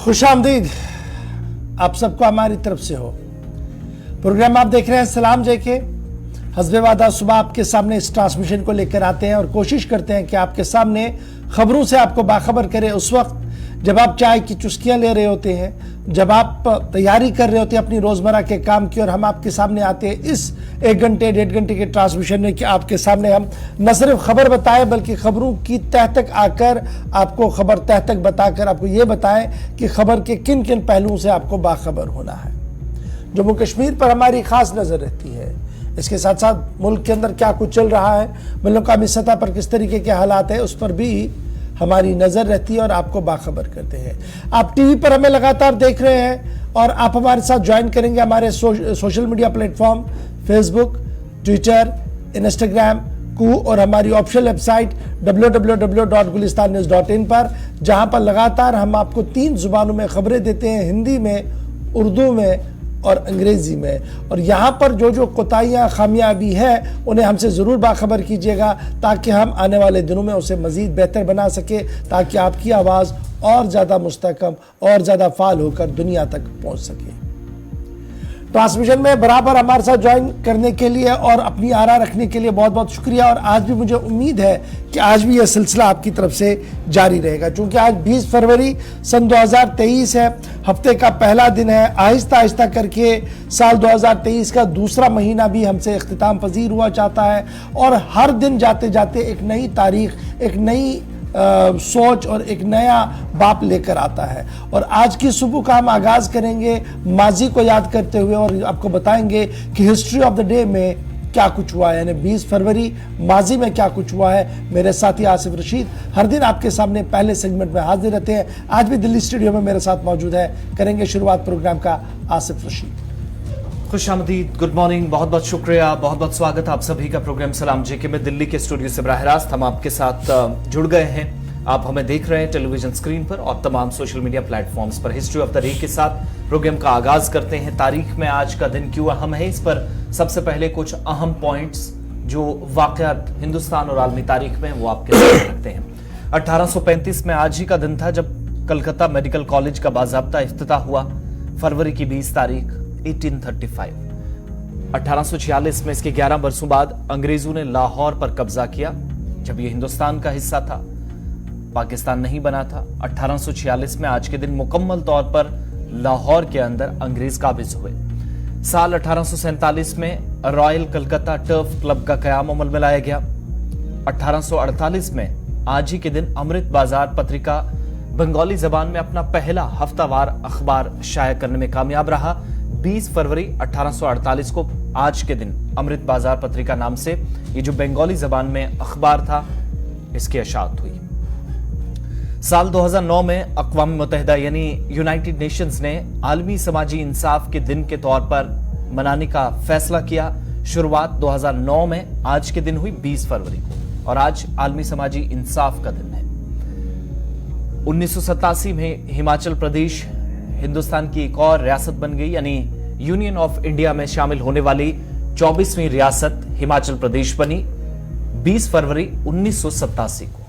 खुशामदीद आप सबको हमारी तरफ से हो। प्रोग्राम आप देख रहे हैं सलाम जे के। हस्बे वादा सुबह आपके सामने इस ट्रांसमिशन को लेकर आते हैं और कोशिश करते हैं कि आपके सामने खबरों से आपको बाखबर करें उस वक्त जब आप चाय की चुस्कियां ले रहे होते हैं, जब आप तैयारी कर रहे होते हैं अपनी रोजमर्रा के काम की, और हम आपके सामने आते हैं इस 1 घंटे 1.5 घंटे के ट्रांसमिशन में कि आपके सामने हम न सिर्फ खबर बताएं बल्कि खबरों की तह तक आकर आपको खबर तह तक बताकर आपको ये बताएं कि खबर के किन किन पहलुओं से आपको बाखबर होना है। जम्मू कश्मीर पर हमारी खास नजर रहती है। इसके साथ साथ मुल्क के अंदर क्या कुछ चल रहा है, मुल्कामी सतह पर किस तरीके के हालात है, उस पर भी हमारी नजर रहती है और आपको बाखबर करते हैं। आप टीवी पर हमें लगातार देख रहे हैं और आप हमारे साथ ज्वाइन करेंगे हमारे social media platform Facebook, Twitter, Instagram को और हमारी ऑफिशियल वेबसाइट www.gulistannews.in पर, जहां पर लगातार हम आपको 3 जुबानों में खबरें देते हैं, हिंदी में, उर्दू में और अंग्रेजी में। और यहाँ पर जो जो कोताहियाँ खामियाँ भी है उन्हें हमसे ज़रूर बाखबर कीजिएगा ताकि हम आने वाले दिनों में उसे मज़ीद बेहतर बना सके, ताकि आपकी आवाज़ और ज़्यादा मुस्तहकम और ज़्यादा फाल होकर दुनिया तक पहुँच सके। ट्रांसमिशन में बराबर हमारे साथ ज्वाइन करने के लिए और अपनी आरा रखने के लिए बहुत बहुत शुक्रिया। और आज भी मुझे उम्मीद है कि आज भी यह सिलसिला आपकी तरफ से जारी रहेगा, क्योंकि आज 20 फरवरी सन 2023 है, हफ्ते का पहला दिन है। आहिस्ता आहिस्ता करके साल 2023 का दूसरा महीना भी हमसे इख्तिताम पजीर हुआ चाहता है और हर दिन जाते जाते एक नई तारीख, एक नई सोच और एक नया बाप लेकर आता है। और आज की सुबह का हम आगाज करेंगे माजी को याद करते हुए और आपको बताएंगे कि हिस्ट्री ऑफ द डे में क्या कुछ हुआ है, यानी 20 फरवरी माजी में क्या कुछ हुआ है। मेरे साथी आसिफ रशीद हर दिन आपके सामने पहले सेगमेंट में हाजिर रहते हैं। आज भी दिल्ली स्टूडियो में मेरे साथ मौजूद है। करेंगे शुरुआत प्रोग्राम का आसिफ रशीद। खुशामदीद, गुड मॉर्निंग, बहुत बहुत शुक्रिया, बहुत बहुत स्वागत आप सभी का प्रोग्राम सलाम जेके में दिल्ली के स्टूडियो से बराह रास्त हम आपके साथ जुड़ गए हैं। आप हमें देख रहे हैं टेलीविजन स्क्रीन पर और तमाम सोशल मीडिया प्लेटफॉर्म्स पर। हिस्ट्री ऑफ द डे के साथ प्रोग्राम का आगाज करते हैं। तारीख में आज का दिन क्यों अहम है, इस पर सबसे पहले कुछ अहम पॉइंट्स जो वाकयात हिंदुस्तान और आलमी तारीख में वो आपके साथ रखते हैं। 1835 में आज ही का दिन था जब कलकत्ता मेडिकल कॉलेज का बाज़ाब्ता इफ्तिताह हुआ। फरवरी की 20 तारीख 1835। 1846 में इसके 11 बरसों बाद अंग्रेजों ने लाहौर पर कब्जा किया जब यह हिंदुस्तान का हिस्सा था, पाकिस्तान नहीं बना था। 1846 में आज के दिन मुकम्मल तौर पर लाहौर के अंदर अंग्रेज काबिज हुए। साल 1847 में रॉयल कलकत्ता टर्फ क्लब का कयाम अमल में लाया गया। 1848 में आज ही के दिन अमृत बाजार पत्रिका बंगाली जबान में अपना पहला हफ्तावार अखबार शाया करने में कामयाब रहा। 20 फरवरी 1848 को आज के दिन अमृत बाजार पत्रिका नाम से ये जो बंगाली जबान में अखबार था इसकी इशाअत हुई। साल 2009 में अक़वाम मुत्तहिदा यानी यूनाइटेड नेशंस ने आलमी समाजी इंसाफ के दिन के तौर पर मनाने का फैसला किया। शुरुआत 2009 में आज के दिन हुई 20 फरवरी को और आज आलमी समाजी इंसाफ का दिन है। 1987 में हिमाचल प्रदेश हिंदुस्तान की एक और रियासत बन गई, यानी यूनियन ऑफ इंडिया में शामिल होने वाली 24वीं रियासत हिमाचल प्रदेश बनी 20 फरवरी 1987 को।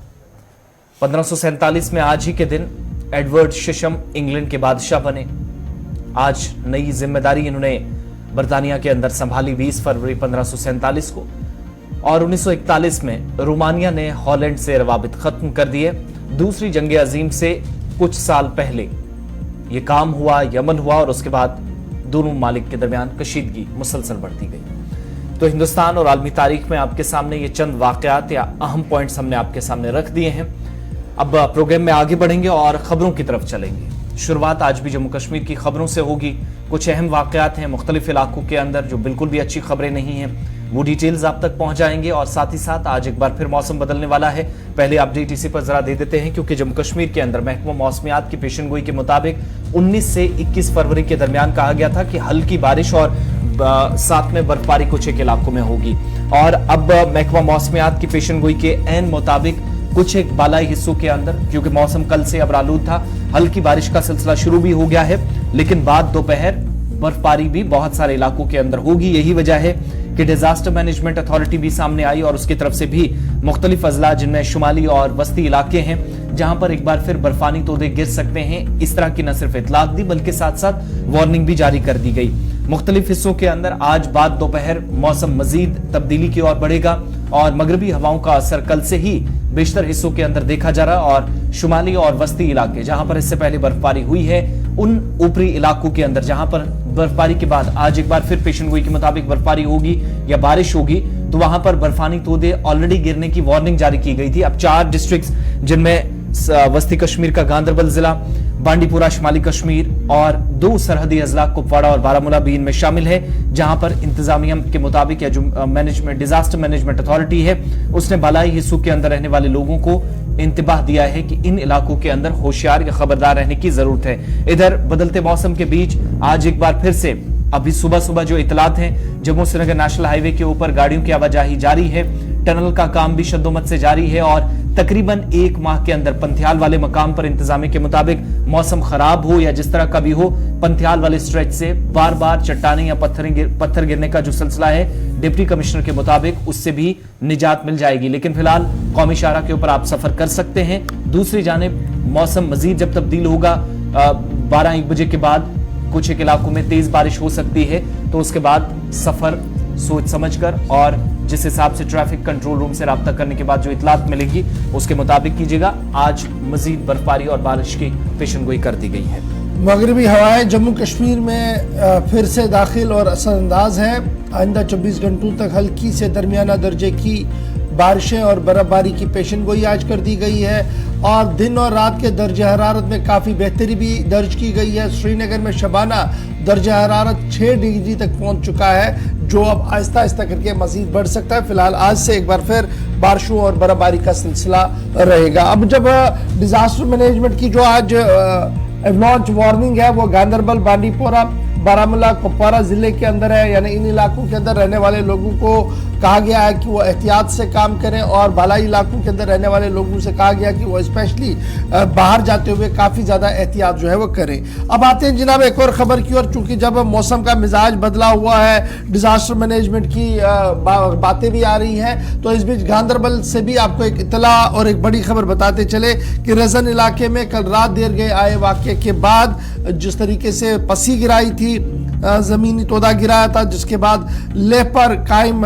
1547 में आज ही के दिन एडवर्ड शिशम इंग्लैंड के बादशाह बने। आज नई जिम्मेदारी इन्होंने बर्तानिया के अंदर संभाली 20 फरवरी 1547 को। और 1941 में रोमानिया ने हॉलैंड से रवाबित खत्म कर दिए। दूसरी जंग अजीम से कुछ साल पहले ये काम हुआ, यमन हुआ और उसके बाद दोनों मालिक के दरमियान कशीदगी मुसलसल बढ़ती गई। तो हिंदुस्तान और आलमी तारीख में आपके सामने ये चंद वाकयात या अहम पॉइंट्स हमने आपके सामने रख दिए हैं। अब प्रोग्राम में आगे बढ़ेंगे और खबरों की तरफ चलेंगे। शुरुआत आज भी जम्मू कश्मीर की खबरों से होगी। कुछ अहम वाकयात हैं मुख्तलिफ इलाकों के अंदर जो बिल्कुल भी अच्छी खबरें नहीं हैं, वो डिटेल्स आप तक पहुंच जाएंगे। और साथ ही साथ आज एक बार फिर मौसम बदलने वाला है। पहले अपडेट इसी पर जरा दे देते हैं, क्योंकि जम्मू कश्मीर के अंदर महकमा मौसमियात की पेशनगोई के मुताबिक 19 से 21 फरवरी के दरमियान कहा गया था कि हल्की बारिश और साथ में बर्फबारी कुछ एक इलाकों में होगी। और अब महकमा मौसमियात की पेशनगोई के ऐन मुताबिक कुछ एक बालाई हिस्सों के अंदर, क्योंकि मौसम कल से अब आलूद था, हल्की बारिश का सिलसिला शुरू भी हो गया है, लेकिन बाद दोपहर बर्फबारी भी बहुत सारे इलाकों के अंदर होगी। यही वजह है कि डिजास्टर मैनेजमेंट अथॉरिटी भी सामने आई और उसकी तरफ से भी मुख्तलिफ अजला जिनमें शुमाली और वस्ती इलाके हैं जहां पर एक बार फिर बर्फानी तोदे गिर सकते हैं। इस तरह की न सिर्फ इतलात दी बल्कि साथ साथ वार्निंग भी जारी कर दी गई। मुख्तलिफ हिस्सों के अंदर आज बाद दोपहर मौसम मजीद तब्दीली की ओर बढ़ेगा और मगरबी हवाओं का असर कल से ही बेशतर हिस्सों के अंदर देखा जा रहा और शुमाली और वस्ती इलाके जहां पर इससे पहले बर्फबारी हुई है उन ऊपरी इलाकों के अंदर जहां पर बर्फबारी के बाद आज एक बार फिर पेशन गोई के मुताबिक बर्फबारी होगी या बारिश होगी तो वहां पर बर्फानी तोदे ऑलरेडी गिरने की वार्निंग जारी की गई थी। अब 4 डिस्ट्रिक्ट्स जिनमें वस्ती कश्मीर का गांदरबल जिला, बांडीपुरा शुमाली कश्मीर और 2 सरहदी अजला कुपवाड़ा और बारामूला भी इनमें शामिल है, जहां पर इंतजामिया के मुताबिक या जो मैनेजमेंट डिजास्टर मैनेजमेंट अथॉरिटी है उसने बालाई हिस्सों के अंदर रहने वाले लोगों को इंतबाह दिया है कि इन इलाकों के अंदर होशियार या खबरदार रहने की जरूरत है। इधर बदलते मौसम के बीच आज एक बार फिर से अभी सुबह सुबह जो इतलात हैं, जम्मू श्रीनगर नेशनल हाईवे के ऊपर गाड़ियों की आवाजाही जारी है, टनल का काम भी शद्दोमत से जारी है और तकरीबन 1 माह के अंदर पंथियाल वाले मकाम पर इंतजामिया के मुताबिक मौसम खराब हो या जिस तरह का भी हो, पंथियाल वाले स्ट्रेच से बार बार चट्टाने या पत्थर गिरने का जो सिलसिला है डिप्टी कमिश्नर के मुताबिक उससे भी निजात मिल जाएगी। लेकिन फिलहाल कौमी शाहरा के ऊपर आप सफर कर सकते हैं। दूसरी जानिब मौसम मजीद जब तब्दील होगा 12-1 बजे के बाद कुछ एक इलाकों में तेज बारिश हो सकती है, तो उसके बाद सफर सोच समझकर और जिस हिसाब से ट्रैफिक कंट्रोल रूम से राब्ता करने के बाद जो इतलात मिलेगी उसके मुताबिक कीजिएगा। आज मजीद बर्फबारी और बारिश की पेशनगोई कर दी गई है। मगरबी हवाएं जम्मू कश्मीर में फिर से दाखिल और असरअंदाज है। आइंदा 24 घंटों तक हल्की से दरमियाना दर्जे की बारिशें और बर्फबारी की पेशनगोई आज कर दी गई है और दिन और रात के दर्जा हरारत में काफ़ी बेहतरी भी दर्ज की गई है। श्रीनगर में शबाना दर्जा हरारत 6 डिग्री तक पहुंच चुका है, जो अब आहिस्ता आहिस्ता करके मजीद बढ़ सकता है। फिलहाल आज से एक बार फिर बारिशों और बर्फबारी का सिलसिला रहेगा। अब जब डिजास्टर मैनेजमेंट की जो आज लॉन्च वार्निंग है वो गांदरबल, बांडीपोरा, बारामूला, कुपवाड़ा जिले के अंदर है, यानी इन इलाकों के अंदर रहने वाले लोगों को कहा गया है कि वो एहतियात से काम करें और बालाई इलाकों के अंदर रहने वाले लोगों से कहा गया कि वो स्पेशली बाहर जाते हुए काफ़ी ज़्यादा एहतियात जो है वो करें। अब आते हैं जनाब एक और ख़बर की ओर। चूँकि जब मौसम का मिजाज बदला हुआ है, डिज़ास्टर मैनेजमेंट की बातें भी आ रही हैं, तो इस बीच गांदरबल से भी आपको एक इतला और एक बड़ी खबर बताते चले कि रजन इलाके में कल रात देर गए आए वाक़े के बाद जिस तरीके से पसी गिराई थी, ज़मीनी तोदा गिराया था, जिसके बाद लेह पर कायम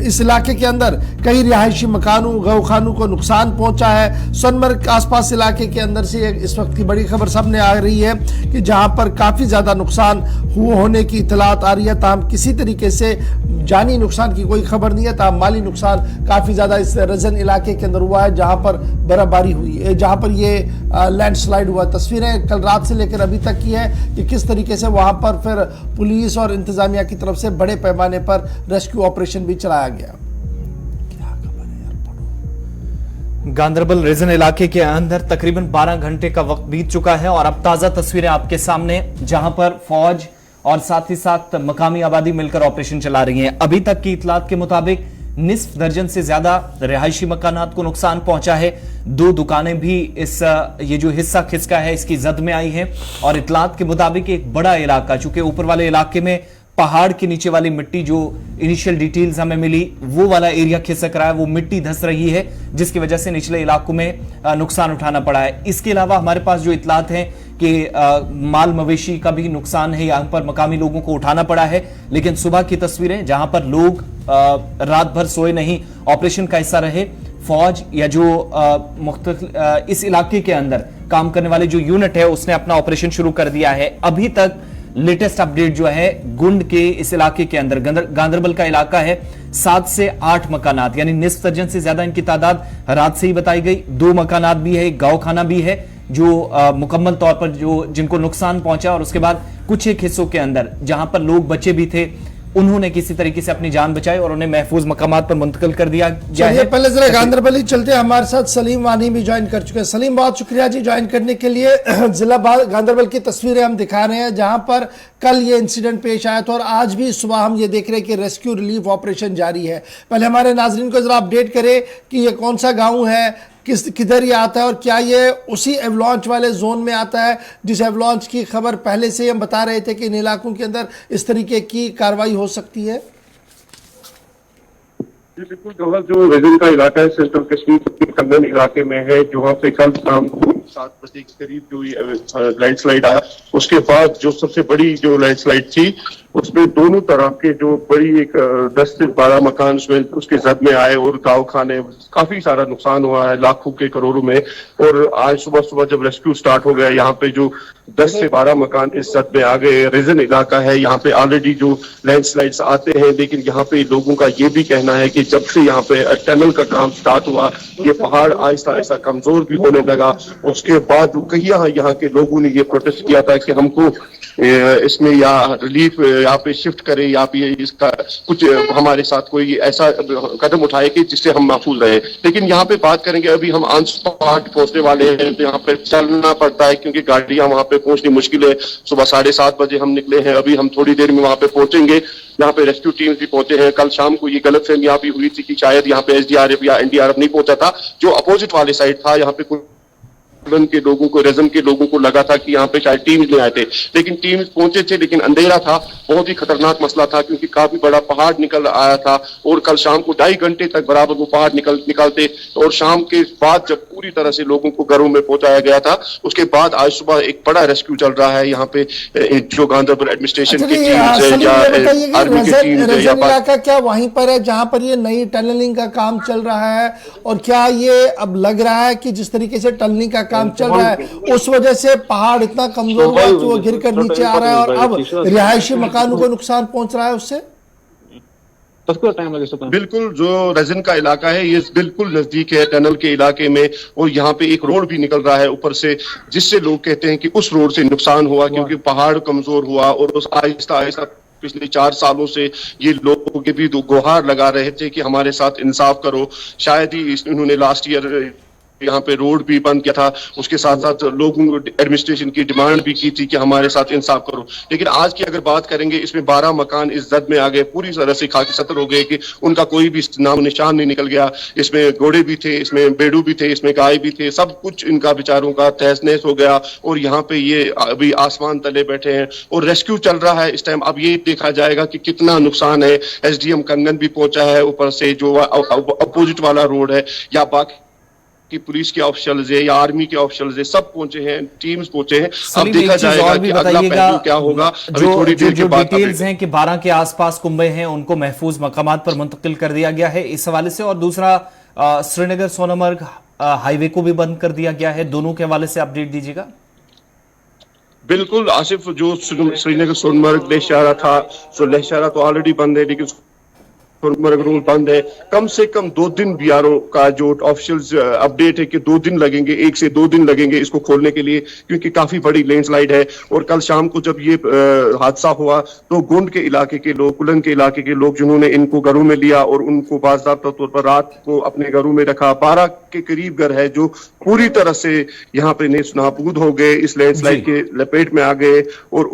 इस इलाके के अंदर कई रिहायशी मकानों, गौखानों को नुकसान पहुंचा है। सोनमर्ग आसपास इलाके के अंदर से इस वक्त की बड़ी खबर सामने आ रही है कि जहां पर काफ़ी ज़्यादा नुकसान होने की इतलात आ रही है। ताहम किसी तरीके से जानी नुकसान की कोई खबर नहीं है, ताहम माली नुकसान काफ़ी ज़्यादा इस रजन इलाके के अंदर हुआ है जहाँ पर बर्फबारी हुई है, जहाँ पर ये लैंडस्लाइड हुआ। तस्वीरें कल रात से लेकर अभी तक की है कि किस तरीके से वहाँ पर फिर पुलिस और इंतजामिया की तरफ से बड़े पैमाने पर रेस्क्यू ऑपरेशन भी चलाया गया। गांदरबल रीजन इलाके के अंदर तकरीबन 12 घंटे का वक्त बीत चुका है और अब ताजा तस्वीरें आपके सामने, जहां पर फौज और साथ ही साथ मकामी आबादी मिलकर ऑपरेशन चला रही हैं। अभी तक की इतलात के मुताबिक निस्फ दर्जन से ज्यादा रिहायशी मकानात को नुकसान पहुंचा है। 2 दुकानें भी ये जो हिस्सा खिसका है इसकी जद में आई है और इतलात के मुताबिक एक बड़ा इलाका, चूंकि ऊपर वाले इलाके में पहाड़ के नीचे वाली मिट्टी, जो इनिशियल डिटेल्स हमें मिली, वो वाला एरिया खिसक रहा है, वो मिट्टी धंस रही है जिसकी वजह से निचले इलाकों में नुकसान उठाना पड़ा है। इसके अलावा हमारे पास जो इतलात हैं कि माल मवेशी का भी नुकसान है, यहाँ पर मकामी लोगों को उठाना पड़ा है। लेकिन सुबह की तस्वीरें जहां पर लोग रात भर सोए नहीं, ऑपरेशन का हिस्सा रहे, फौज या जो इस इलाके के अंदर काम करने वाले जो यूनिट है उसने अपना ऑपरेशन शुरू कर दिया है। अभी तक लेटेस्ट अपडेट जो है गुंड के इस इलाके के अंदर, गांदरबल का इलाका है, 7 से 8 मकानात यानी निस्फ दर्जन से ज्यादा इनकी तादाद रात से ही बताई गई। 2 मकानात भी है, एक गाँवखाना भी है जो मुकम्मल तौर पर जिनको नुकसान पहुंचा और उसके बाद कुछ एक हिस्सों के अंदर जहां पर लोग बचे भी थे उन्होंने किसी तरीके से अपनी जान बचाई और उन्हें महफूज मकामात पर मुंतकिल कर दिया गया है। पहले जरा गांदरबल ही चलते हैं, हमारे साथ सलीम वानी भी ज्वाइन कर चुके हैं। सलीम, बहुत शुक्रिया जी ज्वाइन करने के लिए। जिला गांदरबल की तस्वीरें हम दिखा रहे हैं जहां पर कल ये इंसिडेंट पेश आया था और आज भी सुबह हम ये देख रहे हैं कि रेस्क्यू रिलीफ ऑपरेशन जारी है। पहले हमारे नाजरीन को जरा अपडेट करें कि ये कौन सा गाँव है, किधर ये आता है और क्या ये उसी एवलॉन्च वाले जोन में आता है जिस एवलॉन्च की खबर पहले से हम बता रहे थे कि इन इलाकों के अंदर इस तरीके की कार्रवाई हो सकती है? जी बिल्कुल, जो रीजन का इलाका है सेंट्रल कश्मीर कंगन इलाके में है, जहाँ पे कल शाम को 7 बजे के करीब जो लैंडस्लाइड आया, उसके बाद जो सबसे बड़ी जो लैंडस्लाइड थी उसमें दोनों तरफ के जो बड़ी एक 10 से 12 मकान उसके जद में आए और गाँव खाने काफी सारा नुकसान हुआ है, लाखों के करोड़ों में। और आज सुबह सुबह जब रेस्क्यू स्टार्ट हो गया, यहाँ पे जो 10 से 12 मकान इस जद में आ गए। रीजन इलाका है, यहाँ पे ऑलरेडी जो लैंडस्लाइड्स आते हैं, लेकिन यहाँ पे लोगों का ये भी कहना है कि जब से यहाँ पे टनल का काम स्टार्ट हुआ, ये पहाड़ आहिस्ता आहिस्ता कमजोर भी होने लगा। उसके बाद कई यहाँ के लोगों ने ये प्रोटेस्ट किया था कि हमको इसमें या रिलीफ यहाँ पे शिफ्ट करे या फिर इसका कुछ हमारे साथ कोई ऐसा कदम उठाए कि जिससे हम महफूज रहे। लेकिन यहाँ पे बात करेंगे, अभी हम ऑन स्पॉट पहुंचने वाले हैं, तो यहाँ पे चलना पड़ता है क्योंकि गाड़ियां वहाँ पे पहुंचनी मुश्किल है। सुबह 7:30 बजे हम निकले हैं, अभी हम थोड़ी देर में वहाँ पे पहुंचेंगे। यहाँ पे रेस्क्यू टीम भी पहुंचे हैं। कल शाम को ये गलतफहमियां भी हुई थी कि शायद यहाँ पे SDRF या NDRF नहीं पहुंचा था, जो अपोजिट वाले साइड था। यहाँ पे के लोगों को, रेजन के लोगों को लगा था कि यहाँ पे शायद टीम्स नहीं आए थे, लेकिन टीम्स पहुंचे थे, लेकिन अंधेरा था। बहुत ही खतरनाक मसला था क्योंकि काफी बड़ा पहाड़ निकल आया था और कल शाम को 2.5 घंटे तक बराबर वो पहाड़ निकलते और शाम के बाद जब पूरी तरह से लोगों को घरों में पहुंचाया गया था, उसके बाद आज सुबह एक बड़ा रेस्क्यू चल रहा है यहाँ पे। जो गांधरबल एडमिनिस्ट्रेशन की टीम्स है या आर्मी की टीम्स है या इलाका क्या वहीं पर है जहां पर ये नई टनलिंग का काम चल रहा है? और क्या ये अब लग रहा है कि जिस तरीके से टनलिंग का काम चल रहा है उस वजह से पहाड़ इतना कमजोर हुआ कि वो गिर कर नीचे आ रहा है और अब रिहायशी मकानों को नुकसान पहुंच रहा है उससे? बिल्कुल, जो रेजन का इलाका है ये बिल्कुल नजदीक है टनल के इलाके में, और यहाँ पे एक रोड भी निकल रहा है ऊपर से, जिससे लोग कहते हैं कि उस रोड से नुकसान हुआ क्योंकि पहाड़ कमजोर हुआ। और उस आहिस्ता आहिस्ता पिछले 4 सालों से ये लोगों के भी गुहार लगा रहे थे कि हमारे साथ इंसाफ करो। शायद ही इन्होंने लास्ट ईयर यहाँ पे रोड भी बंद किया था, उसके साथ साथ लोगों एडमिनिस्ट्रेशन की डिमांड भी की थी कि हमारे साथ इंसाफ करो। लेकिन आज की अगर बात करेंगे, इसमें 12 मकान इस जद में आ गए, पूरी तरह से खाकी सतर हो गए कि उनका कोई भी नाम निशान नहीं निकल गया। इसमें घोड़े भी थे, इसमें बेड़ू भी थे, इसमें गाय भी थे, सब कुछ इनका बेचारों का तहस नहस हो गया। और यहाँ पे ये अभी आसमान तले बैठे हैं और रेस्क्यू चल रहा है इस टाइम। अब ये देखा जाएगा कि कितना नुकसान है। SDM कंगन भी पहुंचा है, ऊपर से जो अपोजिट वाला रोड है, या बाकी कि पुलिस के ऑफिशियल्स है या आर्मी के ऑफिशियल्स है, सब पहुंचे हैं, टीम्स पहुंचे हैं। अब देखा जाएगा कि अगला पहलू क्या होगा। अभी थोड़ी देर के बाद डिटेल्स हैं कि 12 के आसपास कुंबे हैं, उनको महफूज मकामात पर मुंतकिल कर दिया गया है इस हवाले से। और दूसरा, श्रीनगर सोनमर्ग हाईवे को भी बंद कर दिया गया है। दोनों के हवाले से अपडेट दीजिएगा। बिल्कुल आसिफ, जो श्रीनगर सोनमर्ग लेहशारा था, सो लेहशारा तो ऑलरेडी बंद है, लेकिन सोनमर्ग रोड बंद है। कम से कम 2 दिन BRO का जो ऑफिशियल अपडेट है कि 2 दिन लगेंगे, 1 से 2 दिन लगेंगे इसको खोलने के लिए, क्योंकि काफी बड़ी लैंडस्लाइड है। और कल शाम को जब ये हादसा हुआ तो गुंड के इलाके के लोग, कुलन के इलाके के लोग, जिन्होंने इनको घरों में लिया और उनको बाज़ाब्ता तौर पर रात को अपने घरों में रखा, 12 के करीब घर है जो पूरी तरह से यहाँ पे नेस्त नाबूद हो गए, इस लैंडस्लाइड के लपेट में आ गए। और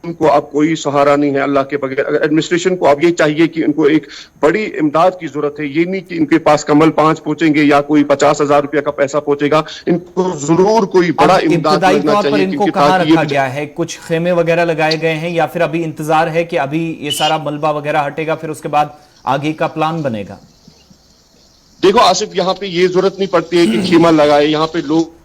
उनको अब कोई सहारा नहीं है अल्लाह के बगैर। अगर एडमिनिस्ट्रेशन को अब ये चाहिए कि इनको एक बड़ी इमदाद की जरूरत है, ये नहीं कि इनके पास कमल 5 पहुंचेंगे या कोई 50,000 रुपया का पैसा पहुंचेगा। इनको जरूर कोई बड़ा इमदाद मिलना चाहिए। इनको कहाँ रखा गया है? कुछ खेमे वगैरह लगाए गए हैं या फिर अभी इंतजार है कि अभी ये सारा मलबा वगैरह हटेगा फिर उसके बाद आगे का प्लान बनेगा? देखो आसिफ, यहाँ पे ये जरूरत नहीं पड़ती है कि खेमा लगाए। यहाँ पे लोग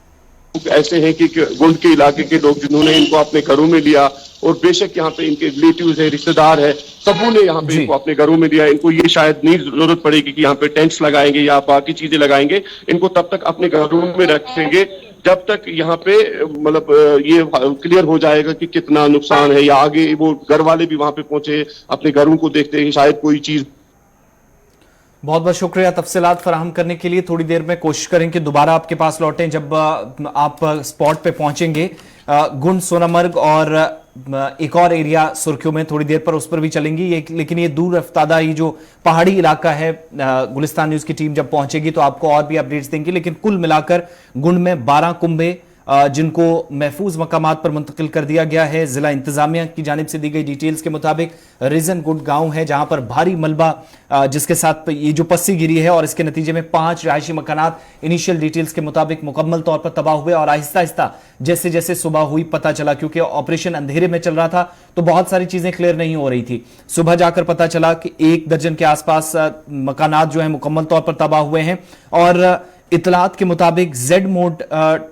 ऐसे हैं कि गुंड के इलाके के लोग जिन्होंने इनको अपने घरों में लिया, और बेशक यहाँ पे इनके रिलेटिव्स है, रिश्तेदार है, सबों ने यहाँ पे इनको अपने घरों में लिया। इनको ये शायद नहीं जरूरत पड़ेगी कि यहाँ पे टेंट्स लगाएंगे या बाकी चीजें लगाएंगे। इनको तब तक अपने घरों में रखेंगे जब तक यहाँ पे मतलब ये क्लियर हो जाएगा कि कितना नुकसान है, या आगे वो घर वाले भी वहां पे पहुंचे, अपने घरों को देखते हैं, शायद कोई चीज। बहुत बहुत शुक्रिया तफसीलात फराहम करने के लिए। थोड़ी देर में कोशिश करें कि दोबारा आपके पास लौटें जब आप स्पॉट पे पहुंचेंगे। गुंड, सोनमर्ग और एक और एरिया सुर्खियों में थोड़ी देर पर उस पर भी चलेंगी। लेकिन ये दूर रफ्तादा ये जो पहाड़ी इलाका है, गुलिस्तान न्यूज की टीम जब पहुंचेगी तो आपको और भी अपडेट्स देंगी। लेकिन कुल मिलाकर गुंड में 12 कुंभे, जिनको महफूज मकामात पर मुंतकिल कर दिया गया है। जिला इंतजामिया की जानिब से दी गई डिटेल्स के मुताबिक रीजन गुड गांव है जहां पर भारी मलबा जिसके साथ ये जो पस्सी गिरी है और इसके नतीजे में 5 रिहायशी मकानात इनिशियल डिटेल्स के मुताबिक मुकम्मल तौर पर तबाह हुए और आहिस्ता आहिस्ता जैसे जैसे सुबह हुई पता चला, क्योंकि ऑपरेशन अंधेरे में चल रहा था तो बहुत सारी चीजें क्लियर नहीं हो रही थी। सुबह जाकर पता चला कि 1 दर्जन के आसपास मकानात जो है मुकम्मल तौर पर तबाह हुए हैं और इतलात के मुताबिक जेड मोड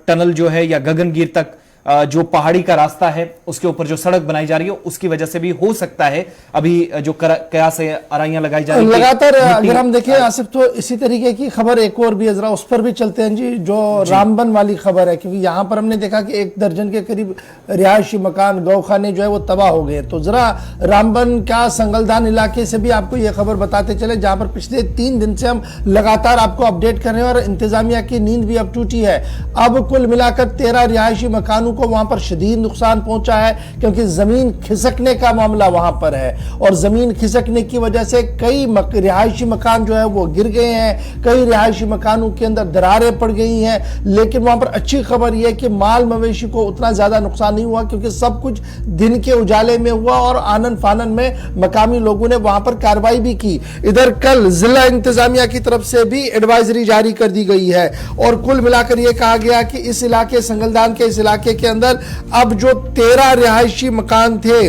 टनल जो है या गगनगीर तक जो पहाड़ी का रास्ता है उसके ऊपर जो सड़क बनाई जा रही है उसकी वजह से भी हो सकता है अभी जो कयास आराइयां लगाई जा रही है लगातार। अगर हम देखें आसिफ तो इसी तरीके की खबर एक और भी है, जरा उस पर भी चलते हैं जी, जो रामबन वाली खबर है, क्योंकि यहाँ पर हमने देखा कि 1 दर्जन के करीब रिहायशी मकान गौखाने जो है वो तबाह हो गए। तो जरा रामबन का संगलदान इलाके से भी आपको ये खबर बताते चले, जहां पर पिछले 3 दिन से हम लगातार आपको अपडेट कर रहे हैं और इंतजामिया की नींद भी अब टूटी है। अब कुल मिलाकर 13 रिहायशी मकानों को वहां पर शदीद नुकसान पहुंचा है, क्योंकि जमीन खिसकने का मामला वहां पर है और जमीन खिसकने की वजह से कई रिहायशी मकान जो है वो गिर गए हैं, कई रिहायशी मकानों के अंदर दरारें पड़ गई हैं। लेकिन वहां पर अच्छी खबर यह है कि माल मवेशी को उतना ज्यादा नुकसान नहीं हुआ, क्योंकि सब कुछ दिन के उजाले में हुआ और आनन फानन में मकामी लोगों ने वहां पर कार्रवाई भी की। इधर कल जिला इंतजामिया की तरफ से भी एडवाइजरी जारी कर दी गई है और कुल मिलाकर यह कहा गया कि इस इलाके संगलदान के इस इलाके के अंदर अब जो 13 रिहायशी मकान थे,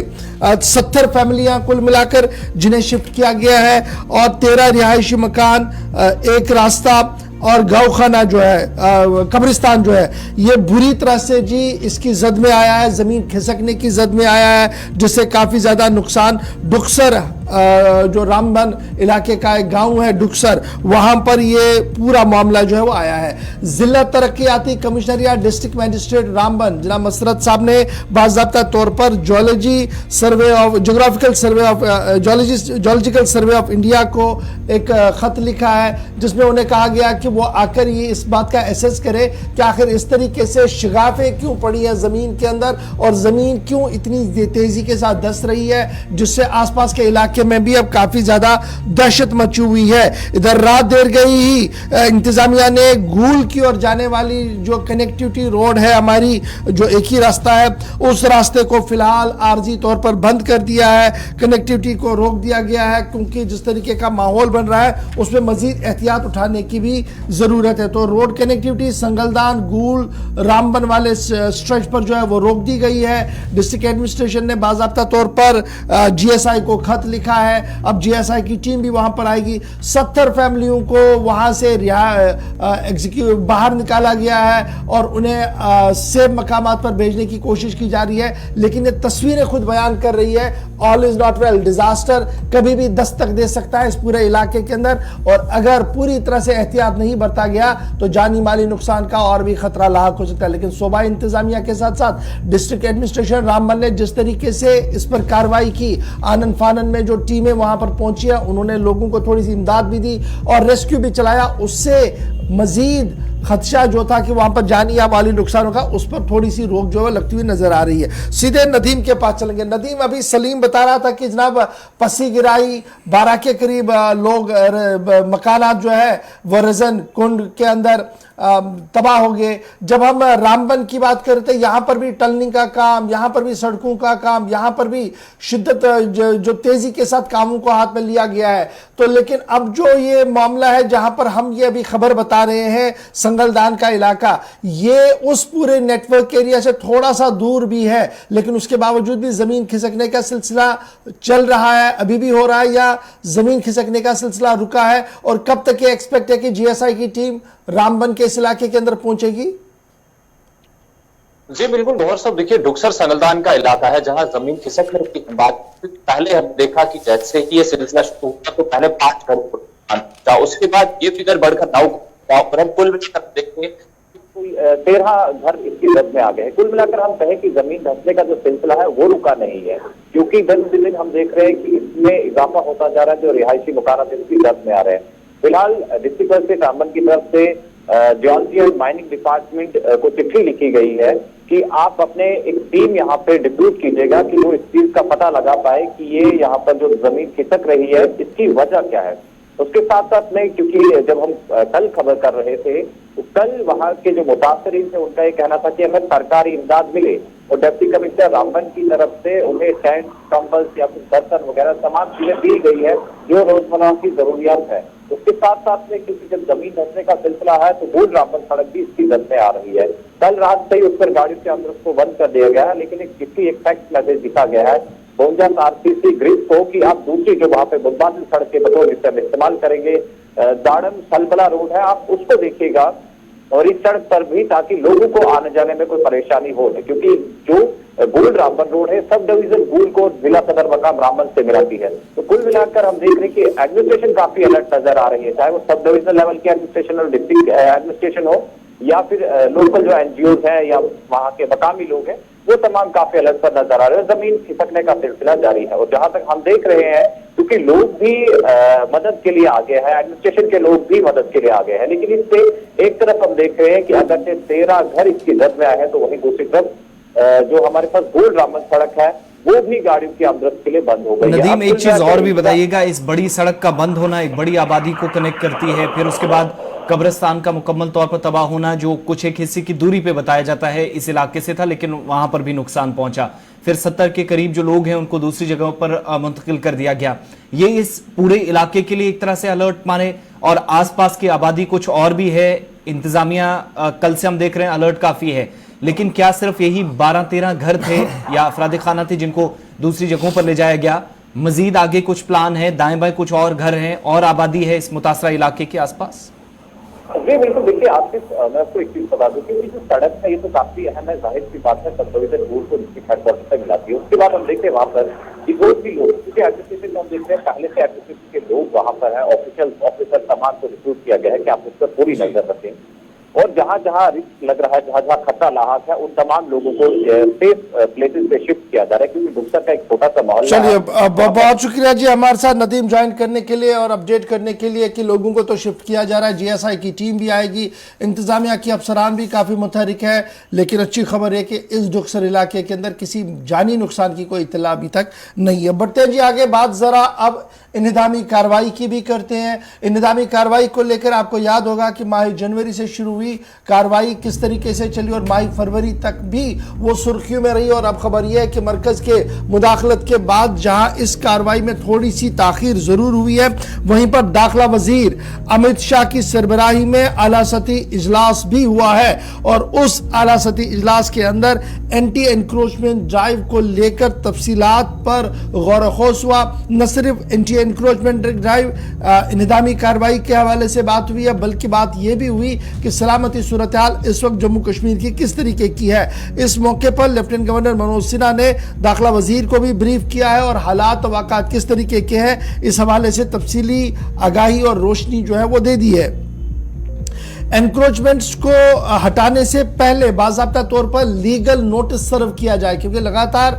70 फैमिलियां कुल मिलाकर जिन्हें शिफ्ट किया गया है और 13 रिहायशी मकान, एक रास्ता और गौखाना जो है, कब्रिस्तान जो है, ये बुरी तरह से जी इसकी जद में आया है, जमीन खिसकने की जद में आया है, जिससे काफी ज्यादा नुकसान। डुक्सर जो रामबन इलाके का एक गांव है डुक्सर, वहां पर ये पूरा मामला जो है वो आया है। जिला तरक्याती कमिश्नर या डिस्ट्रिक्ट मजिस्ट्रेट रामबन जनाब मसरत साहब ने बाज़ाब्ता तौर पर जोग्राफिकल सर्वे ऑफ इंडिया को एक खत लिखा है, जिसमें उन्हें कहा गया कि वो आकर ये इस बात का एसेस करे कि आखिर इस तरीके से शिगाफें क्यों पड़ी है जमीन के अंदर और जमीन क्यों इतनी तेजी के साथ धंस रही है, जिससे आसपास के इलाके में भी अब काफी ज्यादा दहशत मची हुई है। इधर रात देर गई ही इंतजामिया ने गूल की ओर जाने वाली जो कनेक्टिविटी रोड है हमारी, जो एक ही रास्ता है, उस रास्ते को फिलहाल आर्जी तौर पर बंद कर दिया है, कनेक्टिविटी को रोक दिया गया है, क्योंकि जिस तरीके का माहौल बन रहा है उसमें मजीद एहतियात उठाने की भी जरूरत है। तो रोड कनेक्टिविटी संगलदान गूल रामबन वाले स्ट्रेच पर जो है वो रोक दी गई है। डिस्ट्रिक्ट एडमिनिस्ट्रेशन ने बाज़ाब्ता तौर पर जीएसआई को खत लिखा है, अब जीएसआई की टीम भी वहां पर आएगी। 70 फैमिलियों को वहां से बाहर निकाला गया है और उन्हें सेफ मकामात पर भेजने की कोशिश की जा रही है। लेकिन ये तस्वीरें खुद बयान कर रही है, all is not well, disaster कभी भी दस्तक दे सकता है इस पूरे इलाके के अंदर, और अगर पूरी तरह से एहतियात नहीं बरता गया तो जानी माली नुकसान का और भी खतरा लाक हो सकता है। लेकिन सूबाई इंतजामिया के साथ साथ डिस्ट्रिक्ट एडमिनिस्ट्रेशन रामबन ने जिस तरीके से इस पर कार्रवाई की, आनन फानन में जो टीमें वहां पर पहुंची है उन्होंने लोगों को थोड़ी सी इमदाद भी दी और रेस्क्यू भी चलाया, उससे मजीद खदशा जो था कि वहां पर जानी या माली नुकसान होगा उस पर थोड़ी सी रोक जो है लगती हुई नजर आ रही है। सीधे नदीम के पास चलेंगे। नदीम, अभी सलीम बता रहा था कि जनाब पस्सी गिराई, 12 के करीब लोग मकानात जो है वो रजन कुंड के अंदर तबाह हो गए। जब हम रामबन की बात करते हैं, यहां पर भी टनलिंग का काम, यहां पर भी सड़कों का काम, यहां पर भी शिद्दत जो तेजी के साथ कामों को हाथ में लिया गया है। तो लेकिन अब जो ये मामला है जहां पर हम ये अभी खबर बता रहे हैं, संगलदान का इलाका, ये उस पूरे नेटवर्क एरिया से थोड़ा सा दूर भी है, लेकिन उसके बावजूद भी जमीन खिसकने का सिलसिला चल रहा है, अभी भी हो रहा है, या जमीन खिसकने का सिलसिला रुका है, और कब तक ये एक्सपेक्ट है कि जीएसआई की टीम रामबन के इस इलाके के अंदर पहुंचेगी? जी बिल्कुल गौर साहब, देखिए डुक्सर संगलदान का इलाका है जहां जमीन खिसकने की बात पहले हम देखा कि जैसे ही ये सिलसिला शुरू हुआ तो पहले 5 घर, उसके बाद ये फिगर बढ़कर 9 और हम कुल मिलाकर देखें 13 घर इसकी जद में आ गए। कुल मिलाकर हम कहें कि जमीन धंसने का जो सिलसिला है वो रुका नहीं है, क्योंकि दिन हम देख रहे हैं कि इसमें इजाफा होता जा रहा है, जो रिहायशी मकान इसकी जद में आ रहे हैं। फिलहाल डिस्ट्रिक्ट मजिस्ट्रेट रामबन की तरफ से जियोलॉजी एंड माइनिंग डिपार्टमेंट को चिट्ठी लिखी गई है कि आप अपने एक टीम यहाँ पे डिप्यूट कीजिएगा कि वो इस चीज का पता लगा पाए कि ये यहाँ पर जो जमीन खिसक रही है इसकी वजह क्या है। उसके साथ साथ में, क्योंकि जब हम कल खबर कर रहे थे तो कल वहां के जो मुतासरीन थे उनका ये कहना था कि हमें सरकारी इमदाद मिले, और डिप्टी कमिश्नर रामबन की तरफ से उन्हें टेंट, कंबल्स या फिर बर्तन वगैरह तमाम चीजें दी गई है जो रोजमर्रा की जरूरियात है। उसके साथ साथ में क्योंकि जब जमीन धंसने का सिलसिला है तो गोल रामबन सड़क भी इसकी जद में आ रही है। कल रात से ही उस पर गाड़ियों के अंदर उसको बंद कर दिया गया है, लेकिन एक फैक्ट मैसेज दिखा गया है बोंजास आरसीसी ग्रिड को कि आप दूसरी जो वहां पे बुधवार सड़क के बतौर जिससे हम इस्तेमाल करेंगे, दाड़म सलबला रोड है, आप उसको देखिएगा और इस सड़क पर भी, ताकि लोगों को आने जाने में कोई परेशानी हो, क्योंकि जो गोल रामबन रोड है सब डिवीजन गोल को जिला सदर मकाम रामबन से मिलाती है। तो कुल मिलाकर हम देख रहे हैं कि एडमिनिस्ट्रेशन काफी अलर्ट नजर आ रही है, चाहे वो सब डिवीजन लेवल की एडमिनिस्ट्रेशन और डिस्ट्रिक्ट एडमिनिस्ट्रेशन हो या फिर लोकल जो एनजीओ है या वहां के मकामी लोग हैं, वो तमाम काफी अलर्ट पर नजर आ रहे हैं। जमीन खिसकने का सिलसिला जारी है और जहां तक हम देख रहे हैं क्योंकि लोग भी मदद के लिए आगे हैं, एडमिनिस्ट्रेशन के लोग भी मदद के लिए आगे हैं, लेकिन इससे एक तरफ हम देख रहे हैं कि अगर से 13 घर इसकी जद में आए हैं तो वहीं दूसरी तरफ जो हमारे पास गोल रामबन सड़क है वो भी गाड़ियों की आमदरफ्त के लिए बंद हो गई है। नदीम, एक चीज और भी बताइएगा, इस बड़ी सड़क का बंद होना एक बड़ी आबादी को कनेक्ट करती है, फिर उसके बाद कब्रिस्तान का मुकम्मल तौर पर तबाह होना जो कुछ एक हिस्से की दूरी पे बताया जाता है इस इलाके से था, लेकिन वहां पर भी नुकसान पहुंचा। फिर 70 के करीब जो लोग हैं उनको दूसरी जगहों पर मुंतकिल कर दिया गया। ये इस पूरे इलाके के लिए एक तरह से अलर्ट माने, और आसपास की आबादी कुछ और भी है। इंतजामिया कल से हम देख रहे हैं अलर्ट काफी है, लेकिन क्या सिर्फ यही 12-13 घर थे या अफराद खाना थे जिनको दूसरी जगहों पर ले जाया गया? मजीद आगे कुछ प्लान है, दाएं बाएं कुछ और घर हैं और आबादी है इस मुतासरा इलाके के आसपास? जी बिल्कुल, देखिए आसिफ, मैं आपको एक चीज बता दूं कि जो सड़क है ये तो काफी अहम है, जाहिर सी बात है, सब डिवीजन गोल को डिस्ट्रिक्ट हेडक्वार्टर से मिलाती है। उसके बाद हम देखते हैं वहां पर कि कोई भी लोग, क्योंकि एडमिनिस्ट्रेशन हम देखते हैं पहले से एडमिनिस्ट्रेशन के लोग वहां पर है, ऑफिसर तमाम को रिक्रूट किया गया है कि आप उस पर पूरी नजर रखें, और जहां जहां रिस्क लग रहा है, जहां जहां खतरा लाहक है, उन तमाम लोगों को सेफ प्लेसेस पे शिफ्ट किया जा रहा है, क्योंकि बुक्सर का एक छोटा सा माहौल। चलिए, बहुत शुक्रिया जी हमारे साथ नदीम ज्वाइन करने के लिए और अपडेट करने के लिए कि लोगों को तो शिफ्ट किया जा रहा है, जीएसआई की टीम भी आएगी, इंतजामिया की अफसरान भी काफ़ी मुतहरिक है, लेकिन अच्छी खबर है कि इस डुक्सर इलाके के अंदर किसी जानी नुकसान की कोई इतला अभी तक नहीं है। बढ़ते हैं जी आगे, बात ज़रा अब इंतजामी कार्रवाई की भी करते हैं। इंतजामी कार्रवाई को लेकर आपको याद होगा कि माह जनवरी से शुरू हुई कार्रवाई किस तरीके से चली और माह फरवरी तक भी वो सुर्खियों में रही, और अब खबर यह है कि मरकज के मुदाखलत के बाद जहां इस कार्रवाई में थोड़ी सी ताखीर जरूर हुई है, वहीं पर दाखिला वजीर अमित शाह की सरबराही में आला सती इजलास भी हुआ है, और उस आला सती इजलास के अंदर एंटी एनक्रोचमेंट ड्राइव को लेकर तफसीलात पर गौर खोज हुआ। न सिर्फ एंटी एनक्रोचमेंट ड्राइव इंतजामी कार्रवाई के हवाले से बात हुई है, बल्कि बात यह भी हुई कि सलामती सूरत हाल इस वक्त जम्मू कश्मीर की किस तरीके की है। इस मौके पर लेफ्टिनेंट गवर्नर मनोज सिन्हा ने दाखिला वजीर को भी ब्रीफ किया है और हालात वाक़ात किस तरीके के हैं इस हवाले से तफसीली आगाही और रोशनी जो है वो दे दी है। एनक्रोचमेंट्स को हटाने से पहले बाज़ाब्ता तौर पर लीगल नोटिस सर्व किया जाए, क्योंकि लगातार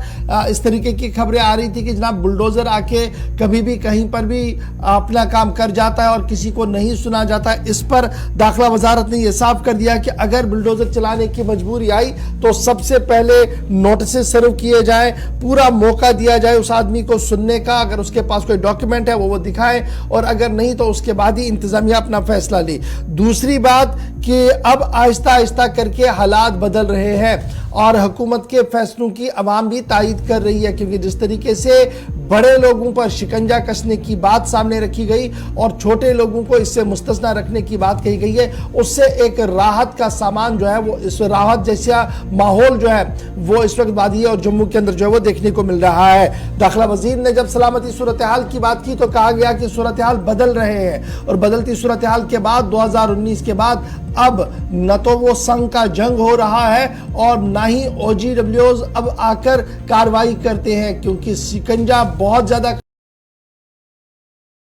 इस तरीके की खबरें आ रही थी कि जनाब बुलडोजर आके कभी भी कहीं पर भी अपना काम कर जाता है और किसी को नहीं सुना जाता। इस पर दाखिला वजारत ने यह साफ कर दिया कि अगर बुलडोजर चलाने की मजबूरी आई तो सबसे पहले नोटिस सर्व किए जाए, पूरा मौका दिया जाए उस आदमी को सुनने का, अगर उसके पास कोई डॉक्यूमेंट है वो दिखाए, और अगर नहीं तो उसके बाद ही इंतजामिया अपना फैसला ली। दूसरी बात कि अब आहिस्ता आहिस्ता करके हालात बदल रहे हैं और हुकूमत के फैसलों की अवाम भी तायद कर रही है, क्योंकि जिस तरीके से बड़े लोगों पर शिकंजा कसने की बात सामने रखी गई और छोटे लोगों को इससे मुस्तस्ना रखने की बात कही गई है, उससे एक राहत का सामान जो है वो, इस राहत जैसा माहौल जो है वो इस वक्त वादी और जम्मू के अंदर जो है वो देखने को मिल रहा है। दाखिला वजीर ने जब सलामती सूरत हाल की बात की तो कहा गया कि सूरत हाल बदल रहे हैं, और बदलती सूरत हाल के बाद 2019 के बाद अब न तो वो संग का जंग हो रहा है और ना ही OGWs अब आकर कार्रवाई करते हैं, क्योंकि शिकंजा बहुत ज्यादा